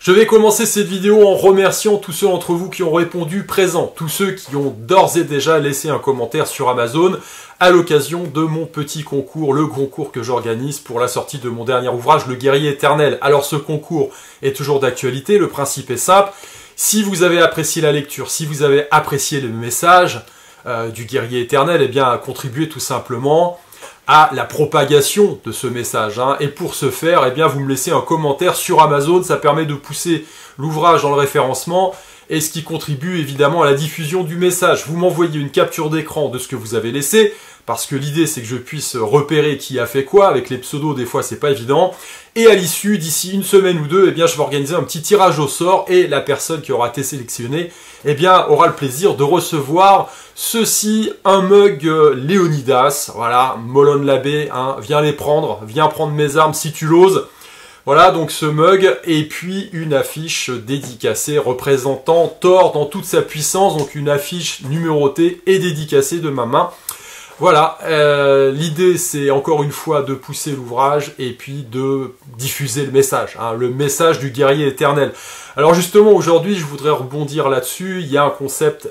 Je vais commencer cette vidéo en remerciant tous ceux d'entre vous qui ont répondu présent, tous ceux qui ont d'ores et déjà laissé un commentaire sur Amazon à l'occasion de mon petit concours, le concours que j'organise pour la sortie de mon dernier ouvrage, Le Guerrier Éternel. Alors ce concours est toujours d'actualité, le principe est simple. Si vous avez apprécié la lecture, si vous avez apprécié le message du Guerrier Éternel, eh bien contribuez tout simplement à la propagation de ce message. Et pour ce faire, eh bien, vous me laissez un commentaire sur Amazon, ça permet de pousser l'ouvrage dans le référencement, et ce qui contribue évidemment à la diffusion du message. Vous m'envoyez une capture d'écran de ce que vous avez laissé, parce que l'idée c'est que je puisse repérer qui a fait quoi, avec les pseudos des fois c'est pas évident, et à l'issue, d'ici une semaine ou deux, eh bien, je vais organiser un petit tirage au sort, et la personne qui aura été sélectionnée eh bien, aura le plaisir de recevoir ceci, un mug Léonidas, voilà, Molon l'abbé, viens les prendre, viens prendre mes armes si tu l'oses. Voilà, donc ce mug, et puis une affiche dédicacée représentant Thor dans toute sa puissance, donc une affiche numérotée et dédicacée de ma main. Voilà, l'idée c'est encore une fois de pousser l'ouvrage et puis de diffuser le message du guerrier éternel. Alors justement aujourd'hui je voudrais rebondir là-dessus, il y a un concept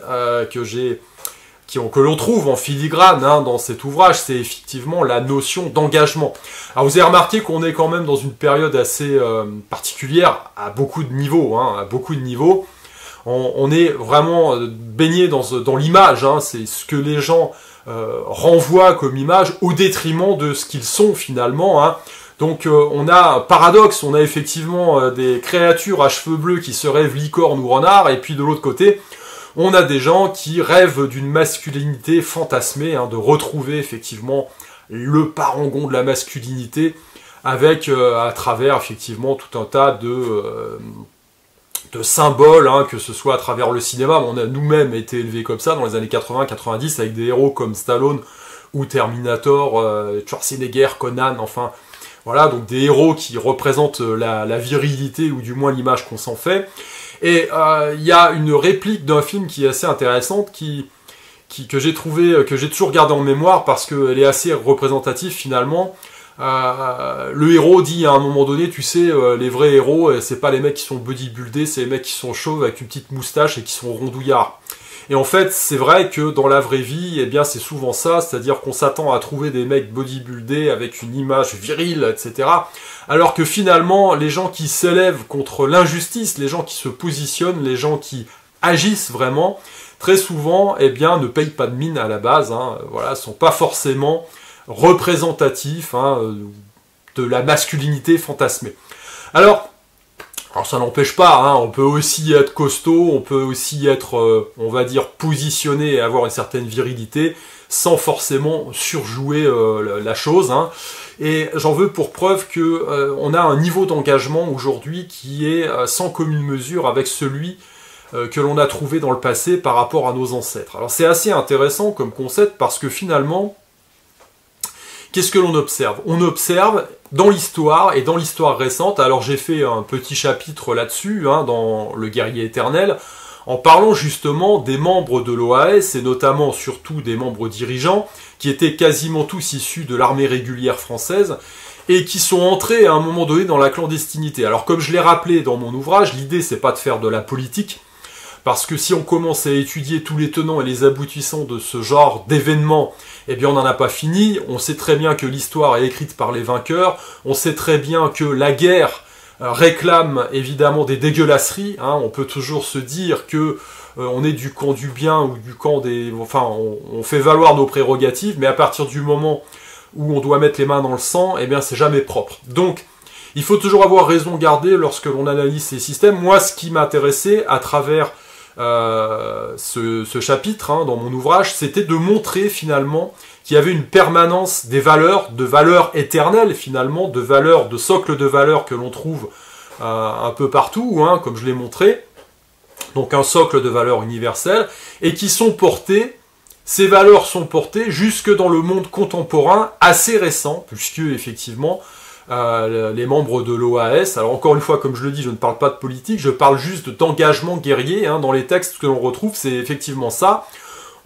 que l'on trouve en filigrane dans cet ouvrage, c'est effectivement la notion d'engagement. Alors vous avez remarqué qu'on est quand même dans une période assez particulière à beaucoup de niveaux, On est vraiment baigné dans l'image, c'est ce que les gens renvoient comme image au détriment de ce qu'ils sont finalement. Donc on a un paradoxe, on a effectivement des créatures à cheveux bleus qui se rêvent licorne ou renard, et puis de l'autre côté, on a des gens qui rêvent d'une masculinité fantasmée, de retrouver effectivement le parangon de la masculinité, avec à travers effectivement tout un tas de symboles, que ce soit à travers le cinéma. On a nous-mêmes été élevés comme ça dans les années 80-90 avec des héros comme Stallone ou Terminator, Schwarzenegger, Conan, enfin voilà, donc des héros qui représentent la virilité ou du moins l'image qu'on s'en fait. Et il y a une réplique d'un film qui est assez intéressante, que j'ai toujours gardé en mémoire parce qu'elle est assez représentative finalement. Le héros dit à un moment donné, tu sais, les vrais héros, c'est pas les mecs qui sont bodybuildés, c'est les mecs qui sont chauves avec une petite moustache et qui sont rondouillards. Et en fait, c'est vrai que dans la vraie vie, eh bien, c'est souvent ça, c'est-à-dire qu'on s'attend à trouver des mecs bodybuildés avec une image virile, etc. Alors que finalement, les gens qui s'élèvent contre l'injustice, les gens qui se positionnent, les gens qui agissent vraiment, très souvent, eh bien, ne payent pas de mine à la base, voilà, sont pas forcément représentatif de la masculinité fantasmée. Alors ça n'empêche pas, on peut aussi être costaud, on peut aussi être, on va dire, positionné et avoir une certaine virilité, sans forcément surjouer la chose. Et j'en veux pour preuve que on a un niveau d'engagement aujourd'hui qui est sans commune mesure avec celui que l'on a trouvé dans le passé par rapport à nos ancêtres. Alors c'est assez intéressant comme concept parce que finalement, qu'est-ce que l'on observe? On observe dans l'histoire, et dans l'histoire récente, alors j'ai fait un petit chapitre là-dessus, dans Le Guerrier Éternel, en parlant justement des membres de l'OAS, et notamment surtout des membres dirigeants, qui étaient quasiment tous issus de l'armée régulière française, et qui sont entrés à un moment donné dans la clandestinité. Alors comme je l'ai rappelé dans mon ouvrage, l'idée c'est pas de faire de la politique, parce que si on commence à étudier tous les tenants et les aboutissants de ce genre d'événements, eh bien on n'en a pas fini. On sait très bien que l'histoire est écrite par les vainqueurs, on sait très bien que la guerre réclame évidemment des dégueulasseries, on peut toujours se dire que on est du camp du bien ou du camp des... Enfin, on fait valoir nos prérogatives, mais à partir du moment où on doit mettre les mains dans le sang, eh bien c'est jamais propre. Donc, il faut toujours avoir raison gardée lorsque l'on analyse ces systèmes. Moi, ce qui m'intéressait à travers ce chapitre dans mon ouvrage, c'était de montrer finalement qu'il y avait une permanence des valeurs, de valeurs éternelles finalement, de valeurs, de socles de valeurs que l'on trouve un peu partout, comme je l'ai montré, donc un socle de valeurs universelles, et qui sont portées, ces valeurs sont portées jusque dans le monde contemporain assez récent, puisque effectivement les membres de l'OAS, alors encore une fois, comme je le dis, je ne parle pas de politique, je parle juste d'engagement guerrier, dans les textes que l'on retrouve, c'est effectivement ça.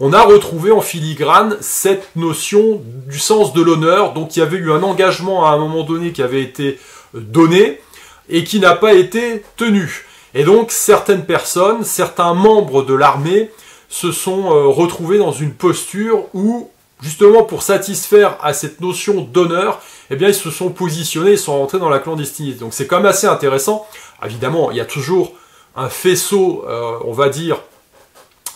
On a retrouvé en filigrane cette notion du sens de l'honneur, donc il y avait eu un engagement à un moment donné qui avait été donné, et qui n'a pas été tenu. Et donc certaines personnes, certains membres de l'armée se sont retrouvés dans une posture où, justement pour satisfaire à cette notion d'honneur, eh bien ils se sont positionnés, ils sont rentrés dans la clandestinité. Donc c'est quand même assez intéressant. Évidemment, il y a toujours un faisceau, on va dire,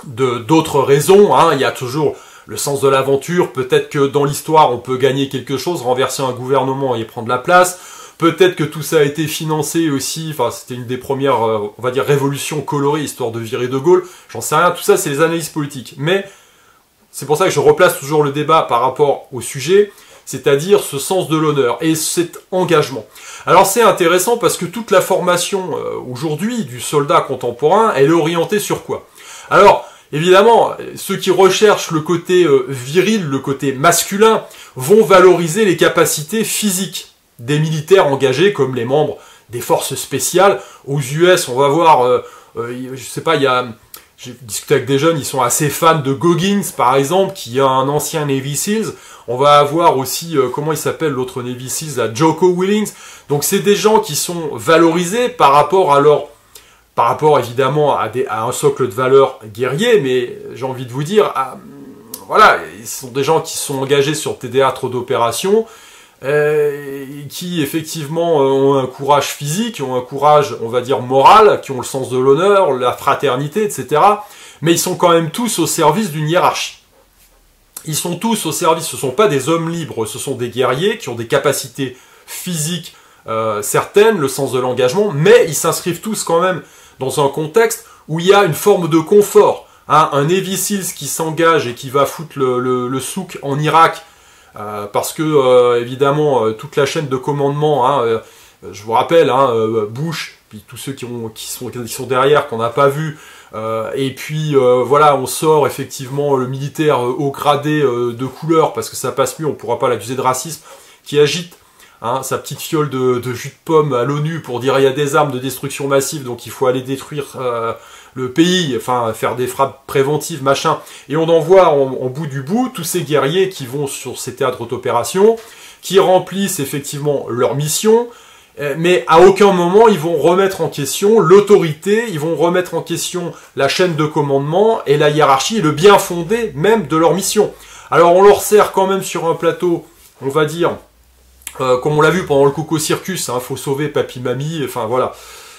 d'autres raisons, hein. Il y a toujours le sens de l'aventure, peut-être que dans l'histoire on peut gagner quelque chose, renverser un gouvernement et prendre la place, peut-être que tout ça a été financé aussi, enfin c'était une des premières, on va dire, révolutions colorées, histoire de virer de Gaulle, j'en sais rien, tout ça c'est les analyses politiques, mais c'est pour ça que je replace toujours le débat par rapport au sujet, c'est-à-dire ce sens de l'honneur et cet engagement. Alors c'est intéressant parce que toute la formation aujourd'hui du soldat contemporain, elle est orientée sur quoi? Alors, évidemment, ceux qui recherchent le côté viril, le côté masculin, vont valoriser les capacités physiques des militaires engagés, comme les membres des forces spéciales. Aux US, on va voir, je sais pas, j'ai discuté avec des jeunes, ils sont assez fans de Goggins, par exemple, qui est un ancien Navy Seals. On va avoir aussi, comment il s'appelle l'autre Navy Seals, Jocko Willings. Donc c'est des gens qui sont valorisés par rapport évidemment à un socle de valeurs guerrier, mais j'ai envie de vous dire, voilà, ce sont des gens qui sont engagés sur des théâtres d'opération, qui effectivement ont un courage physique, ont un courage, on va dire, moral, qui ont le sens de l'honneur, la fraternité, etc. Mais ils sont quand même tous au service d'une hiérarchie. Ils sont tous au service, ce ne sont pas des hommes libres, ce sont des guerriers qui ont des capacités physiques certaines, le sens de l'engagement, mais ils s'inscrivent tous quand même dans un contexte où il y a une forme de confort. Hein, un Navy Seals qui s'engage et qui va foutre le souk en Irak, parce que, évidemment, toute la chaîne de commandement, hein, je vous rappelle, hein, Bush, puis tous ceux qui sont derrière, qu'on n'a pas vu, et puis, voilà, on sort effectivement le militaire haut gradé de couleur, parce que ça passe mieux, on ne pourra pas l'accuser de racisme, qui agite hein, sa petite fiole de jus de pomme à l'ONU pour dire il y a des armes de destruction massive, donc il faut aller détruire le pays, enfin faire des frappes préventives, machin. Et on en voit en bout du bout tous ces guerriers qui vont sur ces théâtres d'opération, qui remplissent effectivement leur mission, mais à aucun moment ils vont remettre en question l'autorité, ils vont remettre en question la chaîne de commandement et la hiérarchie et le bien fondé même de leur mission. Alors on leur sert quand même sur un plateau, on va dire, comme on l'a vu pendant le Coco Circus, hein, faut sauver papy mamie, enfin voilà.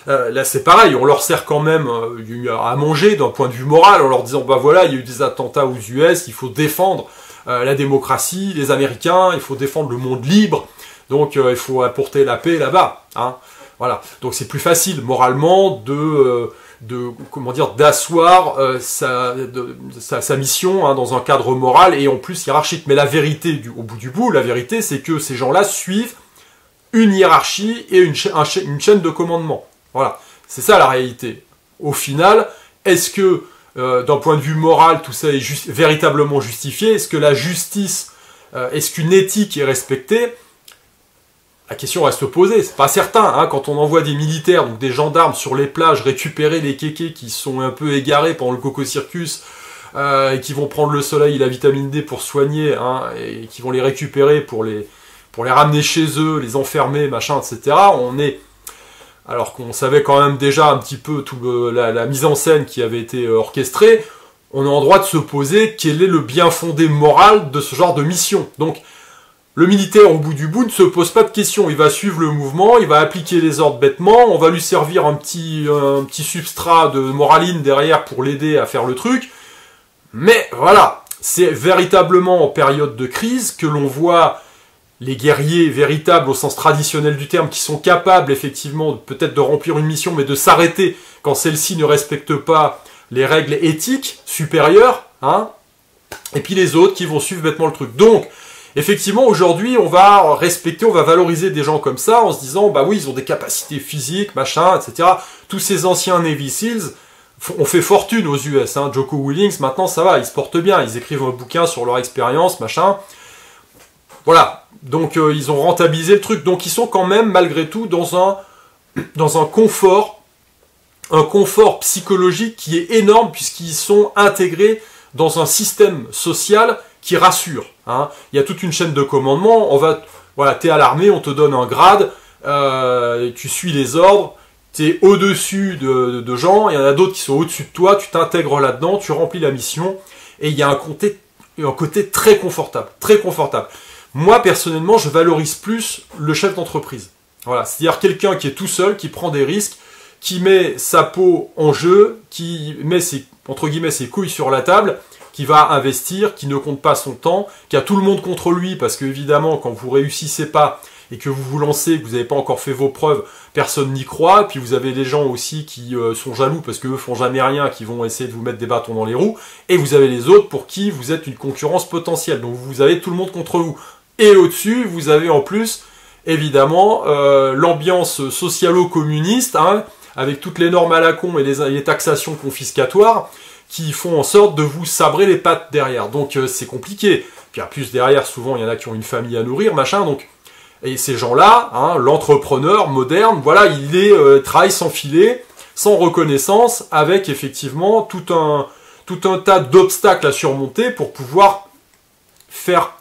Là c'est pareil, on leur sert quand même à manger d'un point de vue moral, en leur disant bah voilà, il y a eu des attentats aux US, il faut défendre la démocratie, les Américains, il faut défendre le monde libre, donc il faut apporter la paix là-bas. Hein, voilà. Donc c'est plus facile moralement comment dire, d'asseoir sa mission hein, dans un cadre moral et en plus hiérarchique. Mais la vérité, au bout du bout, la vérité c'est que ces gens-là suivent une hiérarchie et une chaîne de commandement. Voilà, c'est ça la réalité. Au final, est-ce que d'un point de vue moral, tout ça est véritablement justifié? Est-ce que la justice, est-ce qu'une éthique est respectée? La question reste posée, c'est pas certain, hein, quand on envoie des militaires, donc des gendarmes sur les plages récupérer les kékés qui sont un peu égarés pendant le Coco Circus, et qui vont prendre le soleil et la vitamine D pour soigner, hein, et qui vont les récupérer pour les ramener chez eux, les enfermer, machin, etc. Alors qu'on savait quand même déjà un petit peu la mise en scène qui avait été orchestrée, on est en droit de se poser quel est le bien fondé moral de ce genre de mission. Donc, le militaire, au bout du bout, ne se pose pas de questions. Il va suivre le mouvement, il va appliquer les ordres bêtement, on va lui servir un petit substrat de moraline derrière pour l'aider à faire le truc. Mais voilà, c'est véritablement en période de crise que l'on voit les guerriers véritables au sens traditionnel du terme, qui sont capables effectivement peut-être de remplir une mission, mais de s'arrêter quand celle-ci ne respecte pas les règles éthiques supérieures, hein, et puis les autres qui vont suivre bêtement le truc. Donc, effectivement, aujourd'hui, on va respecter, on va valoriser des gens comme ça, en se disant, bah oui, ils ont des capacités physiques, machin, etc. Tous ces anciens Navy Seals ont fait fortune aux US, hein. Jocko Willings, maintenant ça va, ils se portent bien, ils écrivent un bouquin sur leur expérience, machin. Voilà, donc ils ont rentabilisé le truc, donc ils sont quand même, malgré tout, dans un confort psychologique qui est énorme, puisqu'ils sont intégrés dans un système social qui rassure. Hein. Il y a toute une chaîne de commandement, voilà, t'es à l'armée, on te donne un grade, tu suis les ordres, tu es au-dessus de gens, il y en a d'autres qui sont au-dessus de toi, tu t'intègres là-dedans, tu remplis la mission, et il y a un côté très confortable, très confortable. Moi, personnellement, je valorise plus le chef d'entreprise. Voilà, c'est-à-dire quelqu'un qui est tout seul, qui prend des risques, qui met sa peau en jeu, qui met entre guillemets, ses couilles sur la table, qui va investir, qui ne compte pas son temps, qui a tout le monde contre lui, parce que évidemment, quand vous réussissez pas et que vous vous lancez, que vous n'avez pas encore fait vos preuves, personne n'y croit. Puis vous avez des gens aussi qui sont jaloux parce qu'eux font jamais rien, qui vont essayer de vous mettre des bâtons dans les roues. Et vous avez les autres pour qui vous êtes une concurrence potentielle. Donc vous avez tout le monde contre vous. Et au-dessus, vous avez en plus, évidemment, l'ambiance socialo-communiste, hein, avec toutes les normes à la con et les taxations confiscatoires, qui font en sorte de vous sabrer les pattes derrière. Donc c'est compliqué. Puis en plus derrière, souvent, il y en a qui ont une famille à nourrir, machin, donc... Et ces gens-là, hein, l'entrepreneur moderne, voilà, il travaille sans filet, sans reconnaissance, avec effectivement tout un tas d'obstacles à surmonter pour pouvoir faire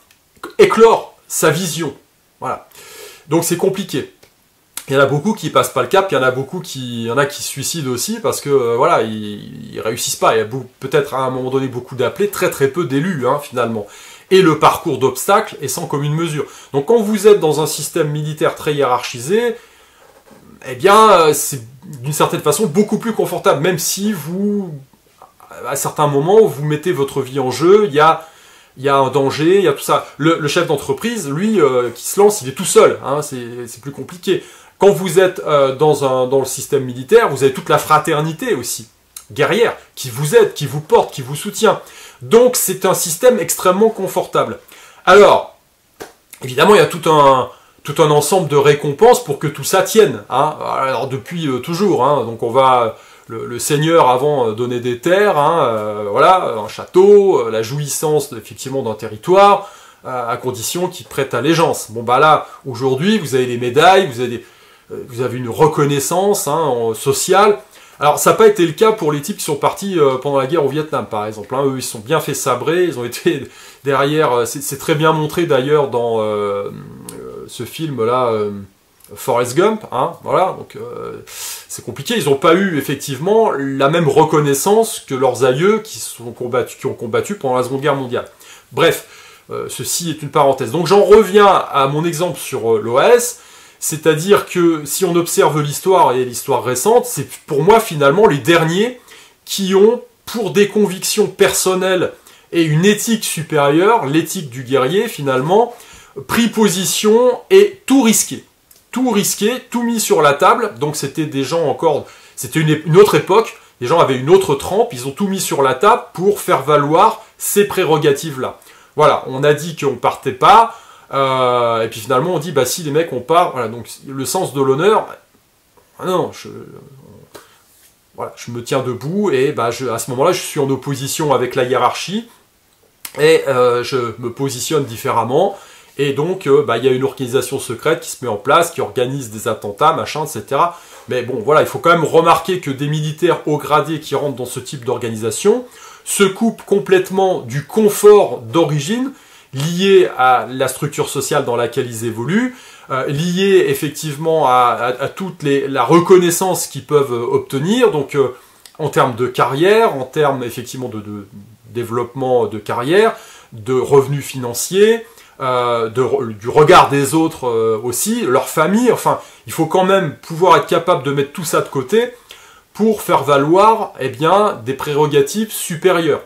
éclore sa vision. Voilà. Donc c'est compliqué. Il y en a beaucoup qui passent pas le cap, il y en a qui se suicident aussi parce que voilà, ils réussissent pas. Il y a peut-être à un moment donné beaucoup d'appelés, très très peu d'élus, hein, finalement. Et le parcours d'obstacles est sans commune mesure. Donc quand vous êtes dans un système militaire très hiérarchisé, eh bien c'est d'une certaine façon beaucoup plus confortable, même si vous, à certains moments, vous mettez votre vie en jeu, il y a un danger, il y a tout ça. Le chef d'entreprise, lui, qui se lance, il est tout seul, hein, c'est plus compliqué. Quand vous êtes dans le système militaire, vous avez toute la fraternité aussi, guerrière, qui vous aide, qui vous porte, qui vous soutient. Donc c'est un système extrêmement confortable. Alors, évidemment, il y a tout un ensemble de récompenses pour que tout ça tienne. Hein. Alors depuis toujours, hein, donc on va... Le seigneur avant donnait des terres, hein, voilà, un château, la jouissance effectivement d'un territoire, à condition qu'il prête allégeance. Bon bah là, aujourd'hui, vous avez les médailles, vous avez une reconnaissance hein, sociale. Alors, ça n'a pas été le cas pour les types qui sont partis pendant la guerre au Vietnam, par exemple. Hein. Eux, ils se sont bien fait sabrer, ils ont été derrière... c'est très bien montré, d'ailleurs, dans ce film-là, Forrest Gump. Hein. Voilà, donc c'est compliqué. Ils n'ont pas eu, effectivement, la même reconnaissance que leurs aïeux qui ont combattu pendant la Seconde Guerre mondiale. Bref, ceci est une parenthèse. Donc, j'en reviens à mon exemple sur l'OAS. C'est-à-dire que si on observe l'histoire et l'histoire récente, c'est pour moi finalement les derniers qui ont, pour des convictions personnelles et une éthique supérieure, l'éthique du guerrier finalement, pris position et tout risqué. Tout risqué, tout mis sur la table. Donc c'était des gens encore, c'était une autre époque, les gens avaient une autre trempe, ils ont tout mis sur la table pour faire valoir ces prérogatives-là. Voilà, on a dit qu'on partait pas. Et puis finalement on dit bah si les mecs on part, voilà, donc le sens de l'honneur, non, voilà, je me tiens debout et bah à ce moment-là je suis en opposition avec la hiérarchie et je me positionne différemment et donc bah il y a une organisation secrète qui se met en place, qui organise des attentats, machin, etc. Mais bon voilà, il faut quand même remarquer que des militaires haut gradés qui rentrent dans ce type d'organisation se coupent complètement du confort d'origine lié à la structure sociale dans laquelle ils évoluent, lié effectivement à toute la reconnaissance qu'ils peuvent obtenir, donc en termes de carrière, en termes effectivement de développement de carrière, de revenus financiers, du regard des autres aussi, leur famille, enfin, il faut quand même pouvoir être capable de mettre tout ça de côté pour faire valoir, eh bien, des prérogatives supérieures.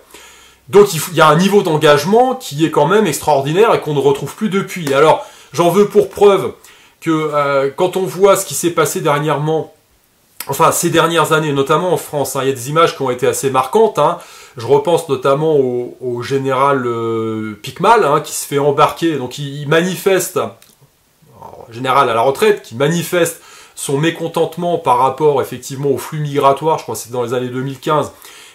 Donc il y a un niveau d'engagement qui est quand même extraordinaire et qu'on ne retrouve plus depuis. Alors j'en veux pour preuve que quand on voit ce qui s'est passé dernièrement, enfin ces dernières années, notamment en France, hein, il y a des images qui ont été assez marquantes. Hein. Je repense notamment au général Picmal hein, qui se fait embarquer, donc il manifeste, général à la retraite, qui manifeste son mécontentement par rapport effectivement au flux migratoire, je crois que c'est dans les années 2015,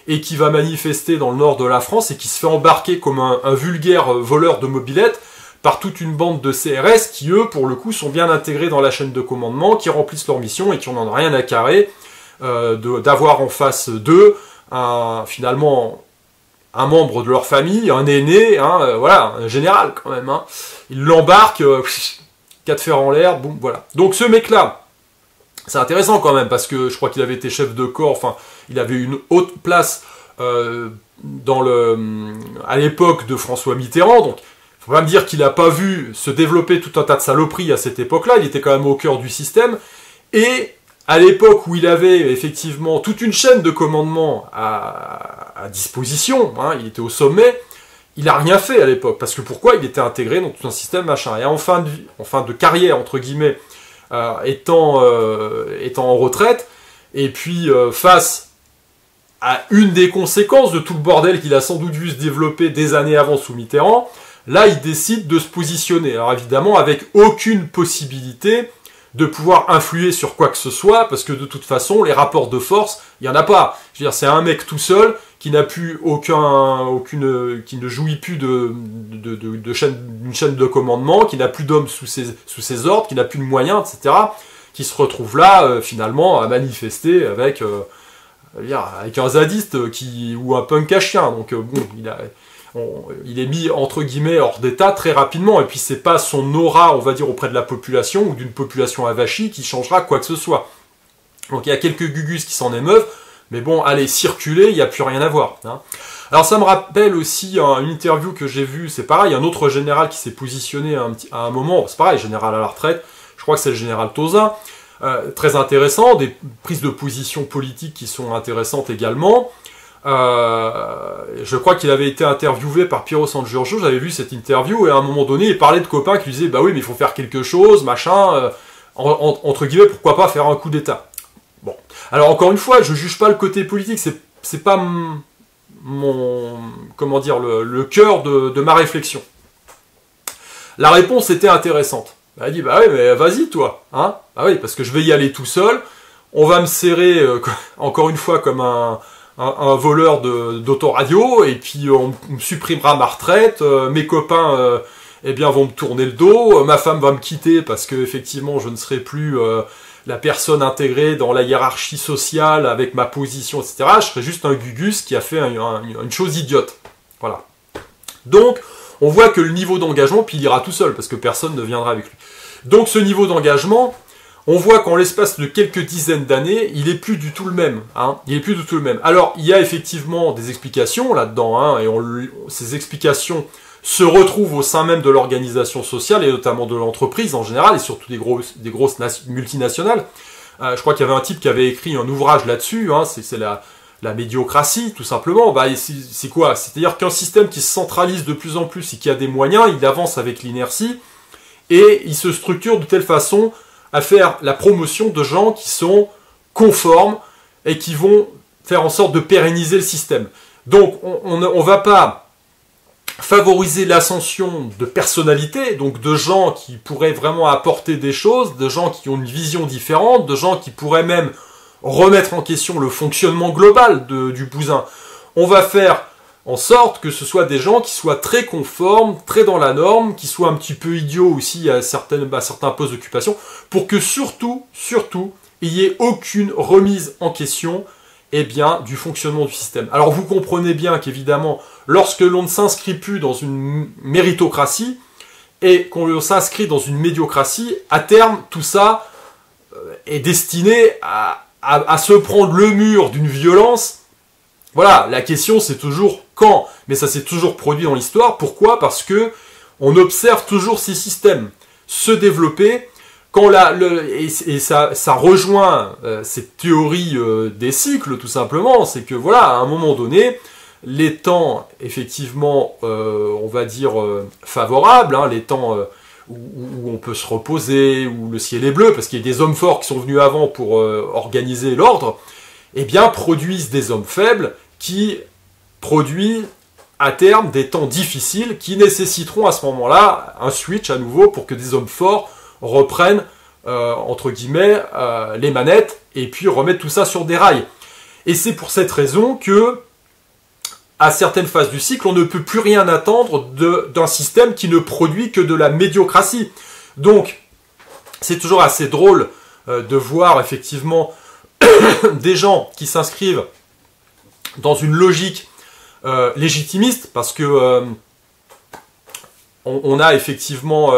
et qui va manifester dans le nord de la France et qui se fait embarquer comme un vulgaire voleur de mobylettes par toute une bande de CRS qui, eux, pour le coup, sont bien intégrés dans la chaîne de commandement, qui remplissent leur mission et qui n'en ont rien à carrer d'avoir en face d'eux finalement un membre de leur famille, un aîné, hein, voilà, un général quand même. Hein. Ils l'embarquent 4 fers en l'air, boum, voilà. Donc ce mec-là, c'est intéressant quand même, parce que je crois qu'il avait été chef de corps, enfin, il avait une haute place à l'époque de François Mitterrand, donc faut pas me dire qu'il n'a pas vu se développer tout un tas de saloperies à cette époque-là, il était quand même au cœur du système, et à l'époque où il avait effectivement toute une chaîne de commandement à disposition, hein, il était au sommet, il n'a rien fait à l'époque, parce que pourquoi? Il était intégré dans tout un système machin, et en fin de carrière, entre guillemets, étant en retraite, et puis face à une des conséquences de tout le bordel qu'il a sans doute vu se développer des années avant sous Mitterrand, là il décide de se positionner, alors évidemment avec aucune possibilité de pouvoir influer sur quoi que ce soit, parce que de toute façon les rapports de force, il n'y en a pas. Je veux dire, c'est un mec tout seul qui n'a plus qui ne jouit plus d'une chaîne de commandement, qui n'a plus d'hommes sous ses ordres, qui n'a plus de moyens, etc., qui se retrouve là, finalement, à manifester avec un zadiste ou un punk à chien. Donc, bon, il est mis, entre guillemets, hors d'état très rapidement, et puis c'est pas son aura, on va dire, auprès de la population, ou d'une population avachie, qui changera quoi que ce soit. Donc, il y a quelques gugus qui s'en émeuvent, mais bon, allez, circuler, il n'y a plus rien à voir. Hein. Alors ça me rappelle aussi une interview que j'ai vue, c'est pareil, un autre général qui s'est positionné à un moment, c'est pareil, général à la retraite, je crois que c'est le général Tauzin, très intéressant, des prises de position politiques qui sont intéressantes également. Je crois qu'il avait été interviewé par Piero Sangiorgio, j'avais vu cette interview, et à un moment donné, il parlait de copains qui lui disaient, bah oui, mais il faut faire quelque chose, machin, entre guillemets, pourquoi pas faire un coup d'état. Bon, alors encore une fois, je juge pas le côté politique, c'est pas comment dire, le cœur de ma réflexion. La réponse était intéressante. Elle a dit, bah oui, mais vas-y toi, hein. Bah oui, parce que je vais y aller tout seul, on va me serrer, encore une fois, comme un voleur d'autoradio, et puis on me supprimera ma retraite, mes copains eh bien, vont me tourner le dos, ma femme va me quitter parce que effectivement je ne serai plus la personne intégrée dans la hiérarchie sociale avec ma position, etc. Je serai juste un gugus qui a fait une chose idiote. Voilà. Donc, on voit que le niveau d'engagement, puis il ira tout seul, parce que personne ne viendra avec lui. Donc ce niveau d'engagement, on voit qu'en l'espace de quelques dizaines d'années, il est plus du tout le même. Hein. Il est plus du tout le même. Alors, il y a effectivement des explications là-dedans, hein, et ces explications se retrouvent au sein même de l'organisation sociale, et notamment de l'entreprise en général, et surtout des grosses multinationales. Je crois qu'il y avait un type qui avait écrit un ouvrage là-dessus, hein, c'est la médiocratie, tout simplement. Bah, c'est quoi? C'est-à-dire qu'un système qui se centralise de plus en plus et qui a des moyens, il avance avec l'inertie, et il se structure de telle façon à faire la promotion de gens qui sont conformes et qui vont faire en sorte de pérenniser le système. Donc, on va pas favoriser l'ascension de personnalités, donc de gens qui pourraient vraiment apporter des choses, de gens qui ont une vision différente, de gens qui pourraient même remettre en question le fonctionnement global du bousin. On va faire en sorte que ce soit des gens qui soient très conformes, très dans la norme, qui soient un petit peu idiots aussi à certains postes d'occupation, pour que surtout, il n'y ait aucune remise en question du fonctionnement du système. Alors vous comprenez bien qu'évidemment, lorsque l'on ne s'inscrit plus dans une méritocratie, et qu'on s'inscrit dans une médiocratie, à terme, tout ça est destiné à se prendre le mur d'une violence. Voilà, la question c'est toujours quand, mais ça s'est toujours produit dans l'histoire. Pourquoi? Parce que on observe toujours ces systèmes se développer, quand ça rejoint cette théorie des cycles tout simplement, c'est que voilà, à un moment donné, les temps effectivement, on va dire favorables, hein, les temps où on peut se reposer, où le ciel est bleu, parce qu'il y a des hommes forts qui sont venus avant pour organiser l'ordre, eh bien produisent des hommes faibles qui produisent à terme des temps difficiles qui nécessiteront à ce moment-là un switch à nouveau pour que des hommes forts reprennent, entre guillemets, les manettes et puis remettent tout ça sur des rails. Et c'est pour cette raison que, à certaines phases du cycle, on ne peut plus rien attendre d'un système qui ne produit que de la médiocratie. Donc, c'est toujours assez drôle de voir effectivement des gens qui s'inscrivent dans une logique légitimiste, parce que on a effectivement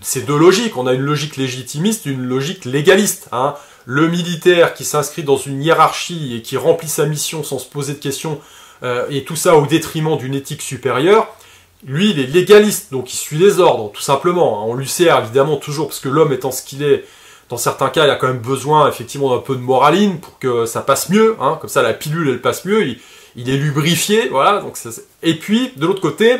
c'est deux logiques. On a une logique légitimiste, une logique légaliste. Hein. Le militaire qui s'inscrit dans une hiérarchie et qui remplit sa mission sans se poser de questions, et tout ça au détriment d'une éthique supérieure, lui, il est légaliste, donc il suit les ordres, tout simplement. On lui sert évidemment toujours, parce que l'homme étant ce qu'il est, dans certains cas, il a quand même besoin effectivement d'un peu de moraline pour que ça passe mieux. Hein. Comme ça, la pilule, elle passe mieux, il est lubrifié, voilà. Donc et puis, de l'autre côté,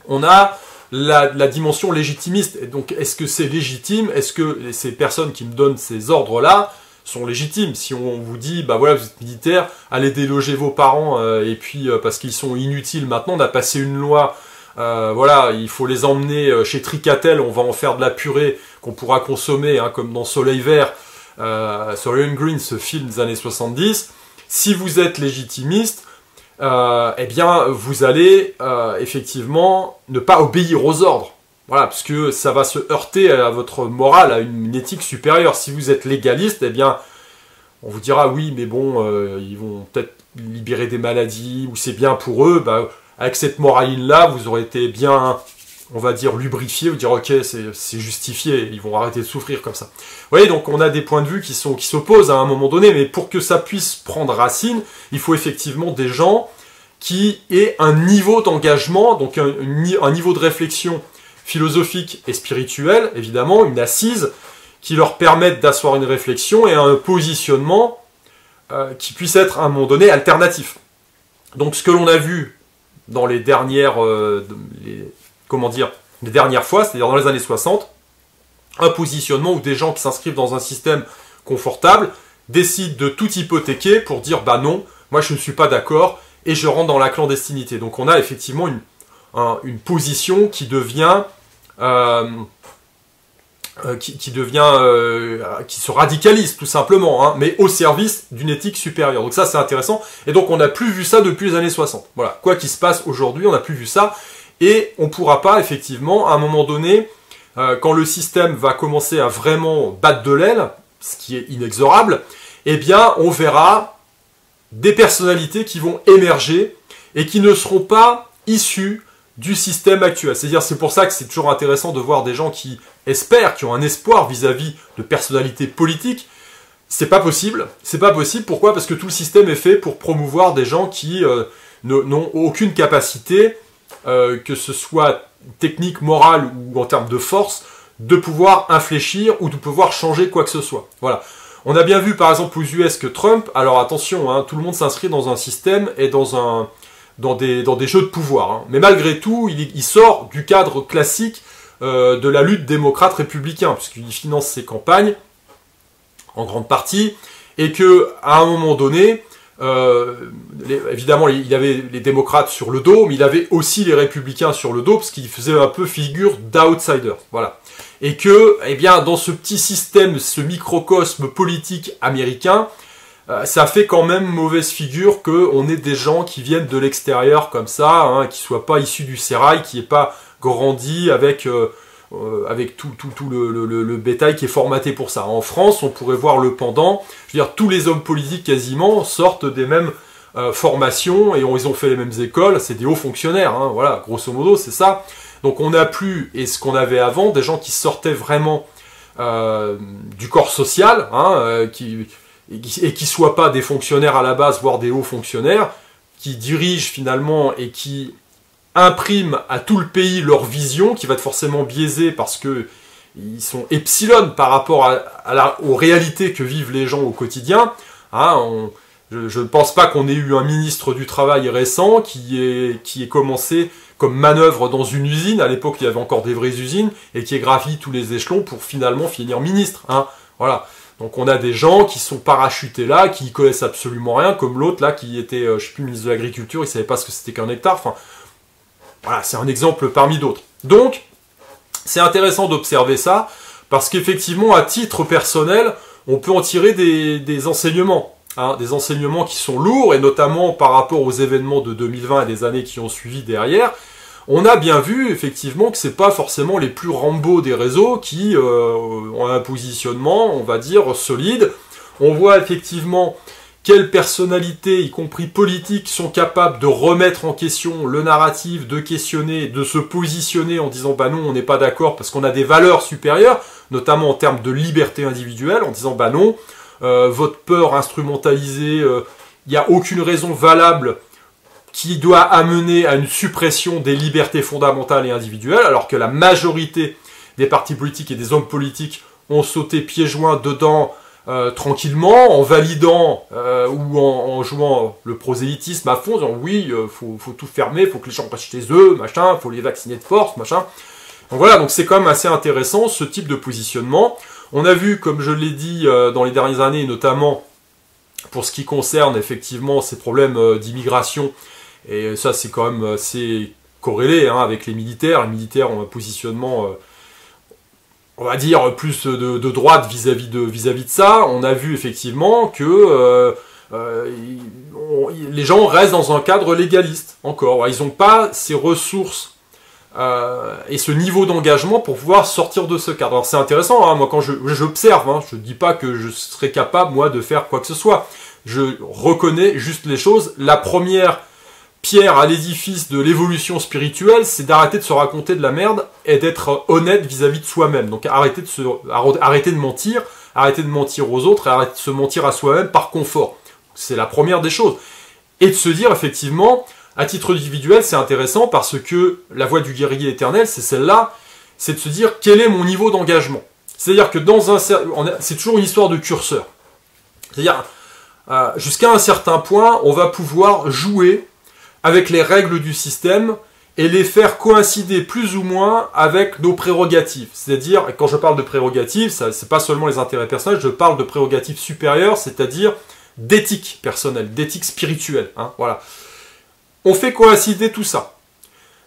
on a la dimension légitimiste. Et donc, est-ce que c'est légitime? Est-ce que ces personnes qui me donnent ces ordres-là sont légitimes? Si on vous dit, bah voilà, vous êtes militaire, allez déloger vos parents, et puis parce qu'ils sont inutiles maintenant, on a passé une loi, voilà, il faut les emmener chez Tricatel, on va en faire de la purée qu'on pourra consommer, hein, comme dans Soleil Vert, Soleil Green, ce film des années 70. Si vous êtes légitimiste, eh bien, vous allez effectivement ne pas obéir aux ordres. Voilà, parce que ça va se heurter à votre morale, à une éthique supérieure. Si vous êtes légaliste, eh bien, on vous dira, oui, mais bon, ils vont peut-être libérer des maladies, ou c'est bien pour eux. Bah, avec cette moraline-là, vous aurez été bien, on va dire, lubrifié, vous dire, ok, c'est justifié, ils vont arrêter de souffrir comme ça. Vous voyez, donc on a des points de vue qui s'opposent à un moment donné, mais pour que ça puisse prendre racine, il faut effectivement des gens qui aient un niveau d'engagement, donc un niveau de réflexion philosophique et spirituelle, évidemment, une assise qui leur permette d'asseoir une réflexion et un positionnement qui puisse être à un moment donné alternatif. Donc ce que l'on a vu dans les dernières, les dernières fois, c'est-à-dire dans les années 60, un positionnement où des gens qui s'inscrivent dans un système confortable décident de tout hypothéquer pour dire bah non, moi je ne suis pas d'accord et je rentre dans la clandestinité. Donc on a effectivement une position qui devient qui se radicalise tout simplement, hein, mais au service d'une éthique supérieure. Donc ça c'est intéressant, et donc on n'a plus vu ça depuis les années 60. Voilà, quoi qu'il se passe aujourd'hui, on n'a plus vu ça, et on ne pourra pas effectivement, à un moment donné, quand le système va commencer à vraiment battre de l'aile, ce qui est inexorable, eh bien on verra des personnalités qui vont émerger, et qui ne seront pas issues du système actuel. C'est-à-dire, c'est pour ça que c'est toujours intéressant de voir des gens qui espèrent, qui ont un espoir vis-à-vis de personnalités politiques. C'est pas possible. C'est pas possible. Pourquoi? Parce que tout le système est fait pour promouvoir des gens qui n'ont aucune capacité, que ce soit technique, morale ou en termes de force, de pouvoir infléchir ou de pouvoir changer quoi que ce soit. Voilà. On a bien vu par exemple aux US que Trump, alors attention, hein, tout le monde s'inscrit dans un système et dans des jeux de pouvoir. Hein. Mais malgré tout, il sort du cadre classique de la lutte démocrate-républicain, puisqu'il finance ses campagnes, en grande partie, et que à un moment donné, évidemment, il y avait les démocrates sur le dos, mais il avait aussi les républicains sur le dos, parce qu'il faisait un peu figure d'outsider. Voilà. Et que, eh bien, dans ce petit système, ce microcosme politique américain, ça fait quand même mauvaise figure qu'on ait des gens qui viennent de l'extérieur comme ça, hein, qui ne soient pas issus du sérail, qui n'aient pas grandi avec tout le bétail qui est formaté pour ça. En France, on pourrait voir le pendant. Je veux dire, tous les hommes politiques quasiment sortent des mêmes formations et ils ont fait les mêmes écoles. C'est des hauts fonctionnaires, hein, voilà, grosso modo, c'est ça. Donc on n'a plus, et ce qu'on avait avant, des gens qui sortaient vraiment du corps social, hein, et qui ne soient pas des fonctionnaires à la base, voire des hauts fonctionnaires, qui dirigent finalement et qui impriment à tout le pays leur vision, qui va être forcément biaisée parce que ils sont epsilon par rapport aux réalités que vivent les gens au quotidien. Hein, je ne pense pas qu'on ait eu un ministre du Travail récent qui ait commencé comme manœuvre dans une usine, à l'époque il y avait encore des vraies usines, et qui ait gravi tous les échelons pour finalement finir ministre. Hein, voilà. Donc on a des gens qui sont parachutés là, qui y connaissent absolument rien, comme l'autre là qui était, je sais plus, ministre de l'Agriculture, il savait pas ce que c'était qu'un hectare. Enfin, voilà, c'est un exemple parmi d'autres. Donc, c'est intéressant d'observer ça, parce qu'effectivement, à titre personnel, on peut en tirer des enseignements. Hein, des enseignements qui sont lourds, et notamment par rapport aux événements de 2020 et des années qui ont suivi derrière. On a bien vu, effectivement, que c'est pas forcément les plus Rambo des réseaux qui ont un positionnement, on va dire, solide. On voit effectivement quelles personnalités, y compris politiques, sont capables de remettre en question le narratif, de questionner, de se positionner en disant bah non, on n'est pas d'accord parce qu'on a des valeurs supérieures, notamment en termes de liberté individuelle, en disant bah non, votre peur instrumentalisée, il n'y a aucune raison valable qui doit amener à une suppression des libertés fondamentales et individuelles, alors que la majorité des partis politiques et des hommes politiques ont sauté pieds joints dedans tranquillement, en validant ou en jouant le prosélytisme à fond, en disant oui, faut tout fermer, faut que les gens restent chez eux, machin, faut les vacciner de force, machin. Donc voilà, donc c'est quand même assez intéressant ce type de positionnement. On a vu, comme je l'ai dit dans les dernières années, notamment pour ce qui concerne effectivement ces problèmes d'immigration, et ça c'est quand même assez corrélé avec les militaires. Les militaires ont un positionnement on va dire plus de droite vis-à-vis de ça. On a vu effectivement que les gens restent dans un cadre légaliste encore. Ils n'ont pas ces ressources et ce niveau d'engagement pour pouvoir sortir de ce cadre. Alors c'est intéressant, moi quand j'observe, je ne dis pas que je serais capable moi de faire quoi que ce soit. Je reconnais juste les choses. La première pierre à l'édifice de l'évolution spirituelle, c'est d'arrêter de se raconter de la merde et d'être honnête vis-à-vis de soi-même. Donc arrêter de mentir, arrêter de mentir aux autres et arrêter de se mentir à soi-même par confort. C'est la première des choses. Et de se dire effectivement, à titre individuel, c'est intéressant parce que la voie du guerrier éternel, c'est celle-là, c'est de se dire quel est mon niveau d'engagement. C'est-à-dire que c'est toujours une histoire de curseur. C'est-à-dire, jusqu'à un certain point, on va pouvoir jouer avec les règles du système et les faire coïncider plus ou moins avec nos prérogatives. C'est-à-dire, quand je parle de prérogatives, c'est pas seulement les intérêts personnels, je parle de prérogatives supérieures, c'est-à-dire d'éthique personnelle, d'éthique spirituelle. Voilà. On fait coïncider tout ça.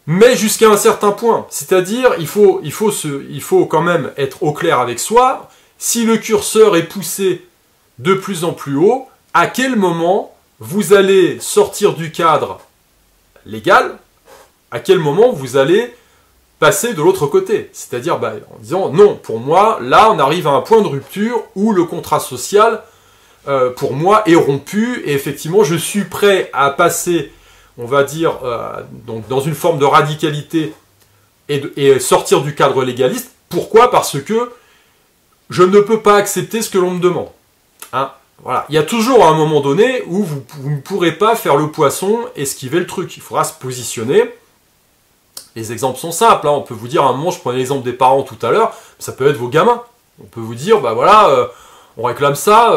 Mais jusqu'à un certain point. C'est-à-dire, il faut quand même être au clair avec soi. Si le curseur est poussé de plus en plus haut, à quel moment vous allez sortir du cadre légal, à quel moment vous allez passer de l'autre côté. C'est-à-dire en disant non, pour moi, là on arrive à un point de rupture où le contrat social, pour moi, est rompu et effectivement je suis prêt à passer, on va dire, donc dans une forme de radicalité et sortir du cadre légaliste. Pourquoi ? Parce que je ne peux pas accepter ce que l'on me demande. Voilà. Il y a toujours un moment donné où vous ne pourrez pas faire le poisson, esquiver le truc. Il faudra se positionner. Les exemples sont simples. On peut vous dire, à un moment, je prenais l'exemple des parents tout à l'heure, ça peut être vos gamins. On peut vous dire, on réclame ça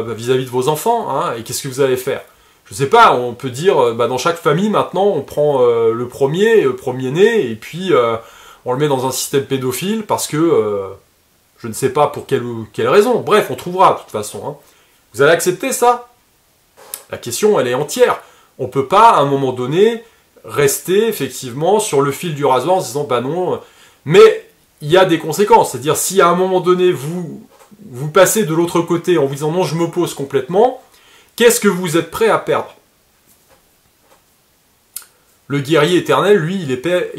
vis-à-vis de vos enfants, et qu'est-ce que vous allez faire ? Je sais pas, on peut dire, dans chaque famille, maintenant, on prend le premier-né, et puis on le met dans un système pédophile, parce que je ne sais pas pour quelle raison. Bref, on trouvera, de toute façon. Vous allez accepter ça ? La question, elle est entière. On ne peut pas, à un moment donné, rester, effectivement, sur le fil du rasoir en se disant, non. Mais il y a des conséquences. C'est-à-dire, si à un moment donné, vous passez de l'autre côté en vous disant, non, je m'oppose complètement, qu'est-ce que vous êtes prêt à perdre ? Le guerrier éternel, lui, il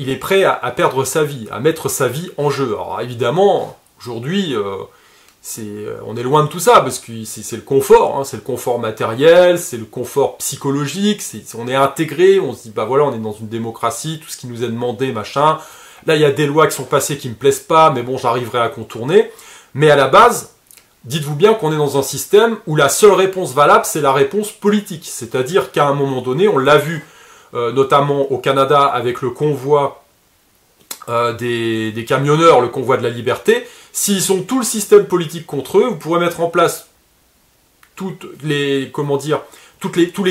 est prêt à perdre sa vie, à mettre sa vie en jeu. Alors, évidemment, aujourd'hui... on est loin de tout ça, parce que c'est le confort, c'est le confort matériel, c'est le confort psychologique, on est intégré, on se dit, on est dans une démocratie, tout ce qui nous est demandé, machin. Là, il y a des lois qui sont passées qui me plaisent pas, mais bon, j'arriverai à contourner. Mais à la base, dites-vous bien qu'on est dans un système où la seule réponse valable, c'est la réponse politique. C'est-à-dire qu'à un moment donné, on l'a vu, notamment au Canada, avec le convoi des camionneurs, le convoi de la liberté. S'ils ont tout le système politique contre eux, vous pourrez mettre en place tous les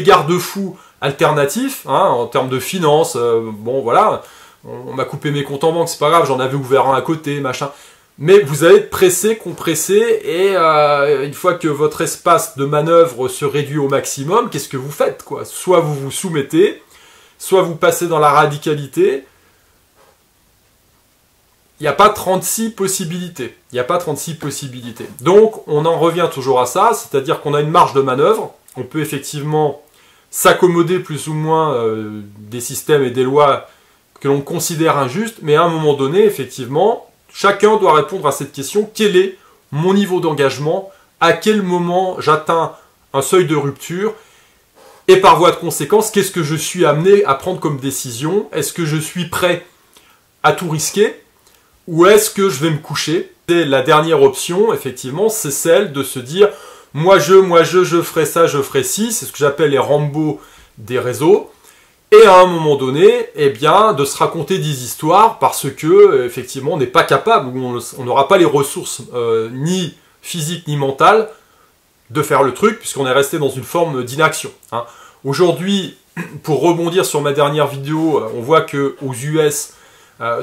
garde-fous alternatifs, en termes de finances. On m'a coupé mes comptes en banque, c'est pas grave, j'en avais ouvert un à côté, machin. Mais vous allez être pressé, compressé, et une fois que votre espace de manœuvre se réduit au maximum, qu'est-ce que vous faites, quoi ? Soit vous vous soumettez, soit vous passez dans la radicalité. Il n'y a pas 36 possibilités. Donc, on en revient toujours à ça, c'est-à-dire qu'on a une marge de manœuvre. On peut effectivement s'accommoder plus ou moins des systèmes et des lois que l'on considère injustes, mais à un moment donné, effectivement, chacun doit répondre à cette question. Quel est mon niveau d'engagement ? À quel moment j'atteins un seuil de rupture, et par voie de conséquence, qu'est-ce que je suis amené à prendre comme décision? Est-ce que je suis prêt à tout risquer, ou est-ce que je vais me coucher? Et la dernière option, effectivement, c'est celle de se dire moi je ferai ça, je ferai ci, c'est ce que j'appelle les Rambo des réseaux. Et à un moment donné, eh bien, de se raconter des histoires parce que, effectivement, on n'est pas capable, ou on n'aura pas les ressources ni physiques ni mentales de faire le truc, puisqu'on est resté dans une forme d'inaction. Hein. Aujourd'hui, pour rebondir sur ma dernière vidéo, on voit qu'aux US,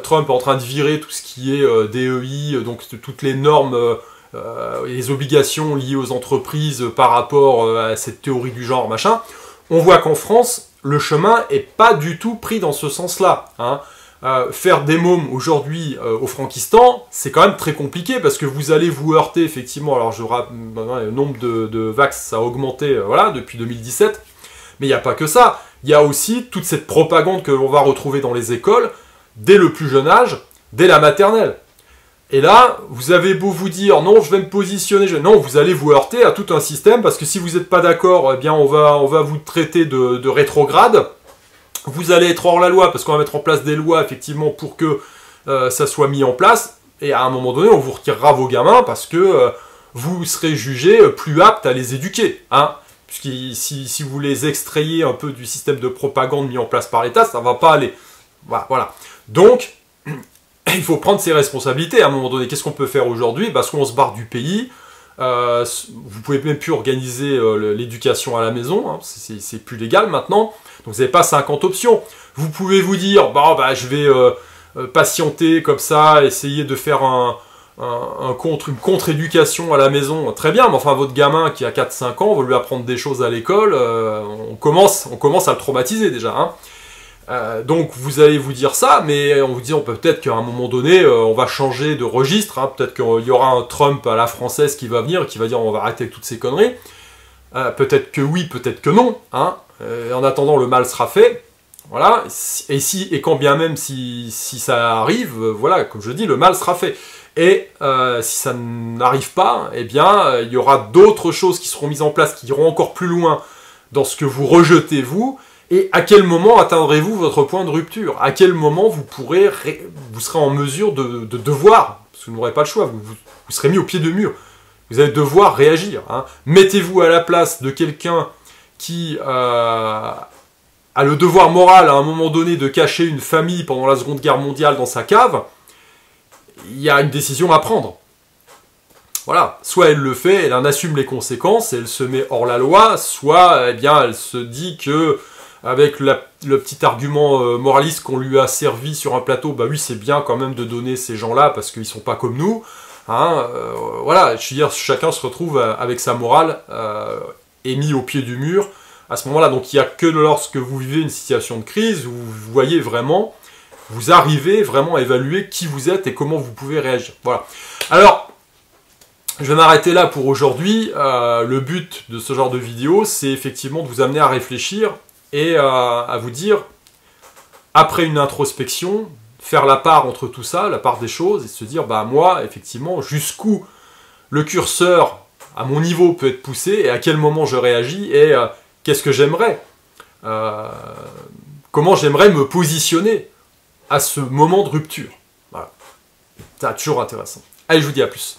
Trump est en train de virer tout ce qui est DEI, donc toutes les normes, les obligations liées aux entreprises par rapport à cette théorie du genre, machin. On voit qu'en France, le chemin est pas du tout pris dans ce sens-là. Hein. Faire des mômes aujourd'hui au Frankistan, c'est quand même très compliqué parce que vous allez vous heurter effectivement. Alors le nombre de vax ça a augmenté voilà, depuis 2017, mais il n'y a pas que ça. Il y a aussi toute cette propagande que l'on va retrouver dans les écoles dès le plus jeune âge, dès la maternelle. Et là, vous avez beau vous dire non, je vais me positionner, non, vous allez vous heurter à tout un système parce que si vous n'êtes pas d'accord, eh bien on va vous traiter de rétrograde. Vous allez être hors la loi parce qu'on va mettre en place des lois effectivement pour que ça soit mis en place. Et à un moment donné, on vous retirera vos gamins parce que vous serez jugé plus apte à les éduquer. Hein. Puisque si vous les extrayez un peu du système de propagande mis en place par l'État, ça ne va pas aller. Voilà. Donc, il faut prendre ses responsabilités à un moment donné. Qu'est-ce qu'on peut faire aujourd'hui? Parce qu'on se barre du pays. Vous pouvez même plus organiser l'éducation à la maison. Hein, c'est plus légal maintenant. Donc vous n'avez pas 50 options. Vous pouvez vous dire, je vais patienter comme ça, essayer de faire une contre-éducation à la maison. Très bien, mais enfin votre gamin qui a 4-5 ans, on va lui apprendre des choses à l'école. On commence à le traumatiser déjà. Hein. Donc vous allez vous dire ça, mais en vous disant peut-être qu'à un moment donné, on va changer de registre, hein, peut-être qu'il y aura un Trump à la française qui va venir, qui va dire on va arrêter avec toutes ces conneries. Peut-être que oui, peut-être que non. Hein. En attendant, le mal sera fait. Voilà. Et quand bien même si ça arrive, voilà, comme je dis, le mal sera fait. Et si ça n'arrive pas, eh bien, il y aura d'autres choses qui seront mises en place, qui iront encore plus loin dans ce que vous rejetez, vous. Et à quel moment atteindrez-vous votre point de rupture? À quel moment vous serez en mesure de devoir, parce que vous n'aurez pas le choix, vous serez mis au pied de mur. Vous allez devoir réagir. Hein. Mettez-vous à la place de quelqu'un qui a le devoir moral à un moment donné de cacher une famille pendant la Seconde Guerre mondiale dans sa cave. Il y a une décision à prendre. Voilà, soit elle le fait, elle en assume les conséquences, et elle se met hors la loi, soit eh bien, elle se dit que avec le petit argument moraliste qu'on lui a servi sur un plateau, bah oui, c'est bien quand même de donner ces gens-là parce qu'ils sont pas comme nous. Hein, voilà, je veux dire, chacun se retrouve avec sa morale et mis au pied du mur à ce moment-là. Donc il n'y a que lorsque vous vivez une situation de crise où vous voyez vraiment, vous arrivez vraiment à évaluer qui vous êtes et comment vous pouvez réagir. Voilà. Alors, je vais m'arrêter là pour aujourd'hui. Le but de ce genre de vidéo, c'est effectivement de vous amener à réfléchir et à vous dire, après une introspection, faire la part entre tout ça, la part des choses, et se dire, bah moi, effectivement, jusqu'où le curseur, à mon niveau, peut être poussé, et à quel moment je réagis, et qu'est-ce que j'aimerais, comment j'aimerais me positionner à ce moment de rupture. Voilà. C'est toujours intéressant. Allez, je vous dis à plus.